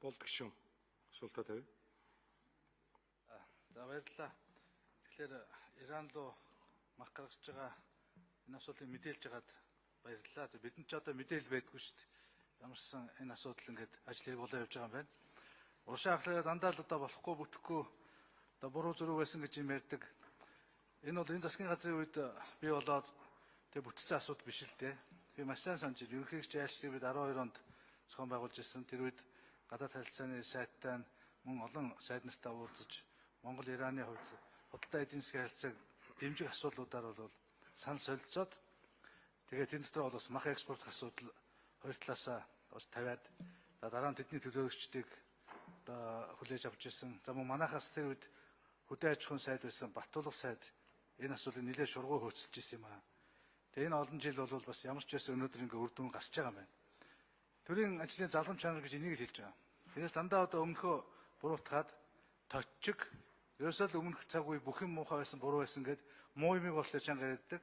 болдог шүү. Асуултаа тавь. За баярлалаа. Тэгэхээр Иран руу мах гаргаж байгаа энэ асуудлыг мэдээлж байгаад баярлалаа. Бидэнд ч одоо мэдээлэл байдгүй шүү дээ. Ямарсан энэ асуудал ингээд ажил хэрэг болоо явж байгаа юм байна. Уршаа ахлагаа дандаа л одоо болохгүй бүтэхгүй одоо буруу зүрх байсан гэж юм ярьдаг. Энэ бол энэ засгийн газрын үед бий болоод тэг бүтцсэн асуудал биш л дээ. Би маш сайн санаж байна. Ерөнхийлөгч айлчлалыг бид 12 онд зохион байгуулж ирсэн. Тэр үед гадаад харилцааны сайттай мөн олон сайд нартай уулзаж Монгол-Ираны хувьд худалдаа эдийн засгийн харилцааг дэмжих асуудлуудаар бол санал солилцоод тэгээд энэ дотор бол бас мах экспортын асуудал хоёр талаасаа бас тавиад дараа нь тэдний төлөөлөгчдийг одоо хүлээж авч ирсэн. За мөн манайхаас тэр үед хөдөө аж ахуйн сайд байсан Баттулга сайд энэ асуудлыг нэлээд шургуу хөөцөлж ирсэн юм аа. Тэгээ энэ олон жил бол бас ямар ч байсан өнөөдөр ингээ үр дүн гарч байгаа юм байна. Төрийн ажлын залгамж чанар гэж энийг л хэлж байгаа. Тэрээс дандаа одоо өмнөхөө буруутгаад точиг ерөөсөө л өмнөх цаг үе бүх юм муухай байсан, буруу байсан гэд муу юмыг боллоо чанга ярьдаг.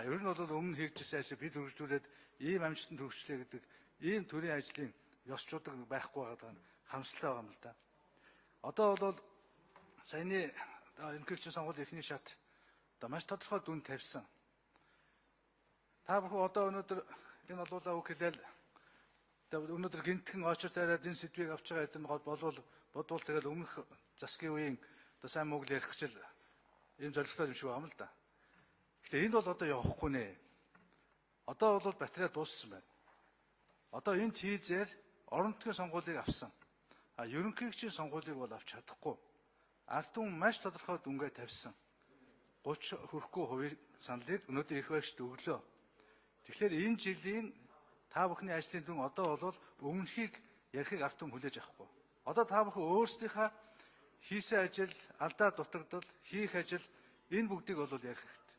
Ер нь бол өмнө хийгдсэн ажлыг бид хөгжүүлээд ийм амжилтанд хүрчлээ гэдэг ийм төрлийн ажлын ёсчуудаг байхгүй байгаа нь харамсалтай байгаа юм л да. Одоо бол саяны ерөнхийлөгчийн сонгуулийн эхний шат одоо маш тодорхой дүн тавьсан. Та бүхэн одоо өнөөдөр энэ олуулаа үг хэлээл өнөөдөр гинтхэн очир тараад энэ сэдвийг авч байгаа эзэн бодвол тэгэл өмнөх засгийн үеийн одоо сайн мөг ярих гэж л ийм зорилготой юм шиг байгаа юм л да. Гэхдээ энд бол одоо явахгүй нэ. Одоо бол батарей дууссан байна. Одоо энэ тийзээр орон нутгийн сонгуулийг авсан. Ерөнхийлөгчийн сонгуулийг бол авч чадахгүй. Ард түмэн маш тодорхой дүнгээ тавьсан. 30 хүрэхгүй хувийн саналыг өнөөдөр их байгчд өглөө. Тэгэхээр энэ жилийн та бүхний ажлын дүн одоо бол өмнөхийг ярихыг ард түмэн хүлээж авахгүй. Одоо та бүхэн өөрсдийнхээ хийсэн ажил, алдаа дутагдал, хийх ажил энэ бүгдийг бол ярих хэрэгтэй.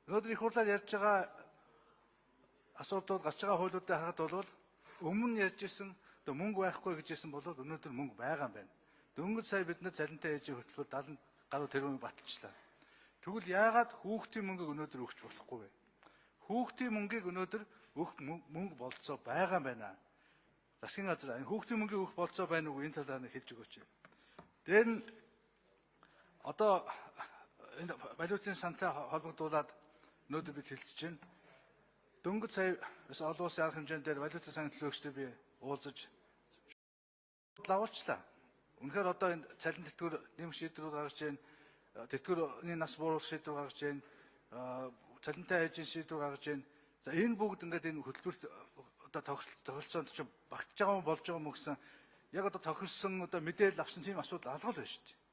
Өнөөдөр их хурлаар ярьж байгаа асуудал гарч байгаа хуулиудаа харахад бол өмнө ярьж исэн одоо мөнгө байхгүй гэж хэлсэн бол өнөөдөр мөнгө байгаа юм байна. Дөнгөж сая бид нар цалинтай ээжийн хөтөлбөр 70 гаруй тэрбум баталчлаа. Тэгвэл яагаад хүүхдийн мөнгөийг өнөөдөр өгч болохгүй вэ? Хүүхдийн мөнгийг өнөөдөр өгөх мөнгө болцоо байгаа юм байна. Засгийн газар энэ хүүхдийн мөнгийг өгөх болцоо байна уу? Энэ талаар нь хэлж өгөөч. Тэр нь одоо энэ валютын сантай холбогдуулаад өнөөдөр бид хэлцэж байна. Дөнгөж сая олон улсын арга хэмжээнд дээр валютын сангийн төлөөлөгчтэй би уулзаж лавуулчлаа. Үнэхээр одоо энэ цалин тэтгэвэр нэмэх шийдвэрүүд гаргаж байна. Тэтгэврийн нас бууруулах шийдвэр гаргаж байна. Цалинтай ээжийн шийдвэр гаргаж байна. За энэ бүгд ингээд энэ хөтөлбөрт одоо тохиролцоонд чинь багтаж байгаа юм болж байгаа юм гэсэн яг одоо тохирсон одоо мэдээлэл авсан тийм асуудал алгал байна шүү дээ.